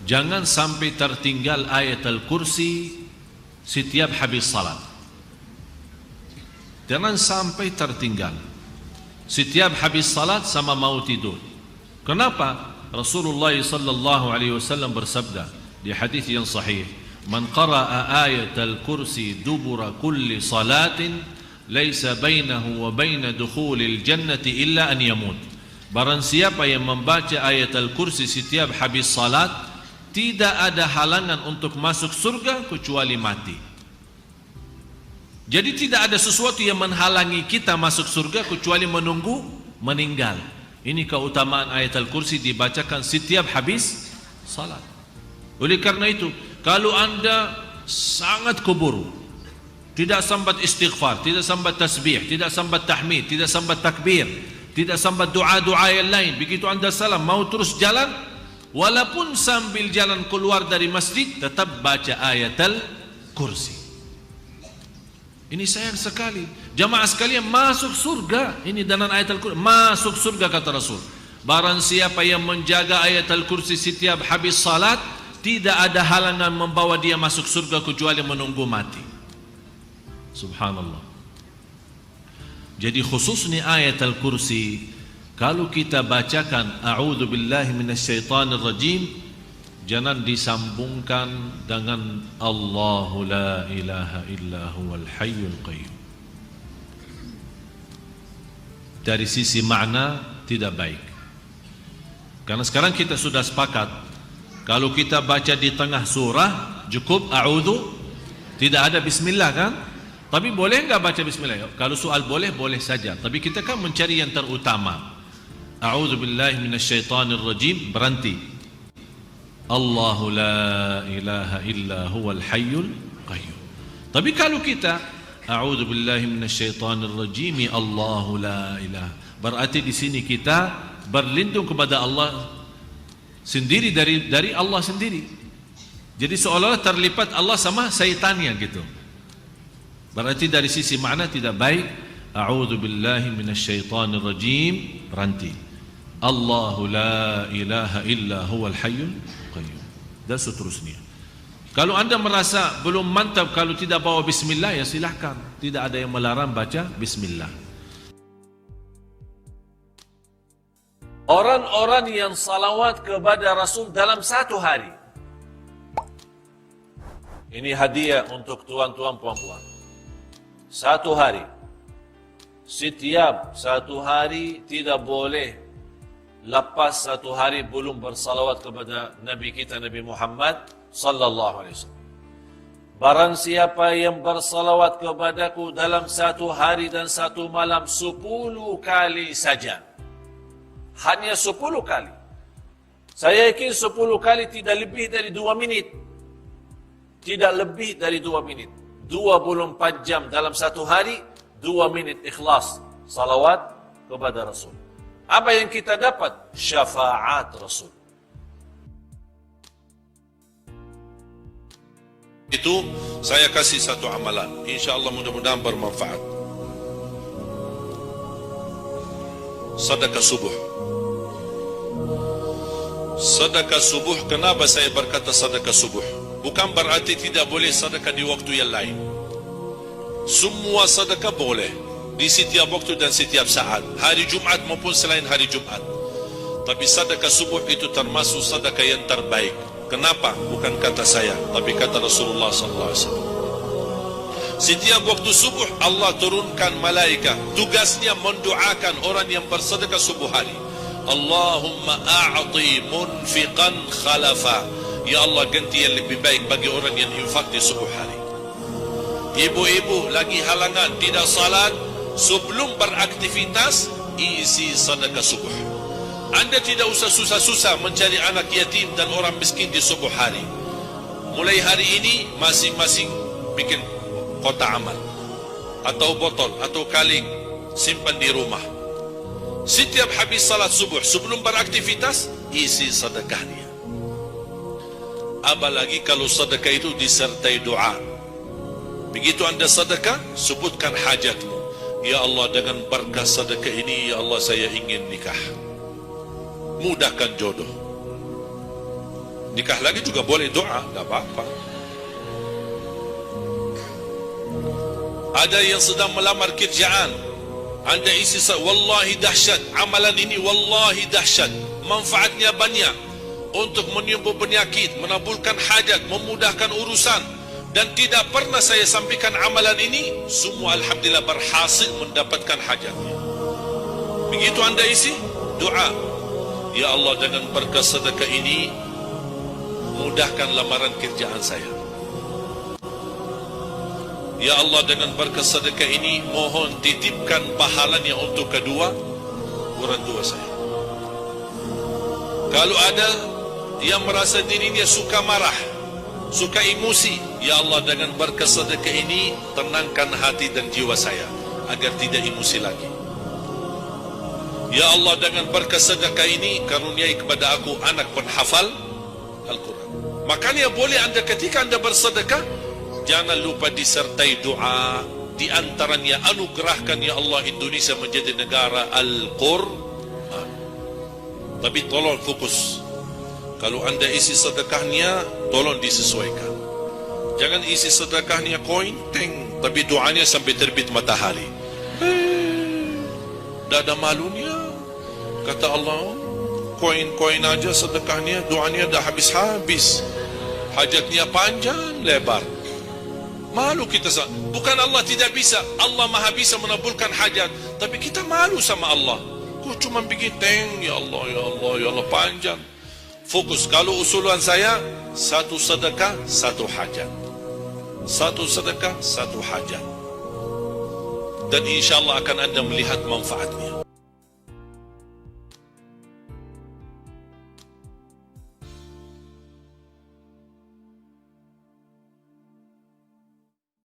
jangan sampai tertinggal ayat al-kursi setiap habis salat. Jangan sampai tertinggal setiap habis salat sama mau tidur. Kenapa? Rasulullah sallallahu alaihi wasallam bersabda di hadis yang sahih, "Man qara'a ayat al-kursi dubura kulli salatin laisa bainahu wa baina dukhulil jannati illa an yamut." Barang siapa yang membaca ayat al-kursi setiap habis salat, tidak ada halangan untuk masuk surga kecuali mati. Jadi tidak ada sesuatu yang menghalangi kita masuk surga kecuali menunggu meninggal. Ini keutamaan ayat al-kursi dibacakan setiap habis salat. Oleh karena itu, kalau anda sangat keburu, tidak sambat istighfar, tidak sambat tasbih, tidak sambat tahmid, tidak sambat takbir, tidak sambat doa-doa yang lain, begitu anda salam mau terus jalan, walaupun sambil jalan keluar dari masjid, tetap baca ayat al-kursi. Ini sayang sekali. Jamaah sekalian, masuk surga. Ini dalam ayat al-kursi, masuk surga kata Rasul. Barang siapa yang menjaga ayat al-kursi setiap habis salat, tidak ada halangan membawa dia masuk surga kecuali menunggu mati. Subhanallah. Jadi khususnya ayat al-kursi, kalau kita bacakan a'udzu billahi minasyaitonir rajim, jangan disambungkan dengan Allahu la ilaha illa huwal hayyul qayyum. Dari sisi makna tidak baik. Karena sekarang kita sudah sepakat, kalau kita baca di tengah surah cukup a'udzu, tidak ada bismillah kan? Tapi boleh enggak baca bismillah? Kalau soal boleh, boleh saja. Tapi kita kan mencari yang terutama. A'udzu billahi minasyaitonir rajim, berhenti. Allahu la ilaha illa huwal hayyul qayyum. Tapi kalau kita a'udzu billahi minasyaitonir rajim, Allahu la ilaha, berarti di sini kita berlindung kepada Allah sendiri dari Allah sendiri. Jadi seolah-olah terlipat Allah sama syaitannya gitu. Berarti dari sisi makna tidak baik. A'udzu billahi minasyaitonir rajim, berhenti. Allahu la ilaha illa huwal hayyul qayyum, dan seterusnya. Kalau anda merasa belum mantap kalau tidak bawa bismillah, ya silahkan. Tidak ada yang melarang baca bismillah. Orang-orang yang salawat kepada Rasul dalam satu hari, ini hadiah untuk tuan-tuan puan-puan. Satu hari, setiap satu hari tidak boleh lepas satu hari belum bersalawat kepada Nabi kita Nabi Muhammad sallallahu alaihi wasallam. Barang siapa yang bersalawat kepadaku dalam satu hari dan satu malam 10 kali saja, hanya 10 kali. Saya yakin 10 kali tidak lebih dari 2 menit. Tidak lebih dari 2 menit. 24 jam dalam satu hari, 2 menit ikhlas salawat kepada Rasul. Apa yang kita dapat? Syafaat Rasul. Itu saya kasih satu amalan, InsyaAllah mudah-mudahan bermanfaat. Sedekah subuh. Sedekah subuh, kenapa saya berkata sedekah subuh? Bukan berarti tidak boleh sedekah di waktu yang lain. Semua sedekah boleh di setiap waktu dan setiap saat, hari Jumat maupun selain hari Jumat. Tapi sedekah subuh itu termasuk sedekah yang terbaik. Kenapa? Bukan kata saya, tapi kata Rasulullah sallallahu alaihi wasallam. Setiap waktu subuh Allah turunkan malaikat, tugasnya mendoakan orang yang bersedekah subuh hari. Allahumma a'ti munfiqan khalafa. Ya Allah, ganti yang lebih baik bagi orang yang infak di subuh hari. Ibu-ibu lagi halangan tidak salat, sebelum beraktivitas isi sedekah subuh. Anda tidak usah susah-susah mencari anak yatim dan orang miskin di subuh hari. Mulai hari ini masing-masing bikin kotak amal atau botol atau kaleng, simpan di rumah. Setiap habis salat subuh sebelum beraktivitas isi sedekahnya. Apalagi kalau sedekah itu disertai doa. Begitu anda sedekah, sebutkan hajatmu. Ya Allah, dengan berkah sedekah ini, ya Allah, saya ingin nikah. Mudahkan jodoh. Nikah lagi juga boleh doa, tak apa-apa. Ada yang sedang melamar kerjaan, anda isi wallahi dahsyat, amalan ini wallahi dahsyat, manfaatnya banyak untuk menyembuh penyakit, menabulkan hajat, memudahkan urusan, dan tidak pernah saya sampaikan amalan ini, semua alhamdulillah berhasil mendapatkan hajatnya. Begitu anda isi doa, ya Allah, dengan berkat sedekah ini mudahkan lamaran kerjaan saya. Ya Allah, dengan berkat sedekah ini mohon titipkan pahalanya untuk kedua orang tua saya. Kalau ada yang merasa dirinya suka marah, suka emosi, ya Allah, dengan berkat sedekah ini tenangkan hati dan jiwa saya agar tidak emosi lagi. Ya Allah, dengan berkat sedekah ini karuniai kepada aku anak penghafal Al-Quran. Makanya boleh anda ketika anda bersedekah, jangan lupa disertai doa. Di antaranya anugerahkan ya Allah Indonesia menjadi negara Al-Quran. Tapi tolong fokus. Kalau anda isi sedekahnya, tolong disesuaikan. Jangan isi sedekahnya koin, teng, tapi doanya sampai terbit matahari. Dah ada malunya. Kata Allah, koin-koin aja sedekahnya, doanya dah habis-habis. Hajatnya panjang, lebar. Malu kita. Bukan Allah tidak bisa, Allah maha bisa menabulkan hajat, tapi kita malu sama Allah. Kok cuma bikin teng, ya Allah, ya Allah, ya Allah, panjang. Fokus. Kalau usulan saya, satu sedekah, satu hajat. Satu sedekah, satu hajat. Dan insya Allah akan anda melihat manfaatnya.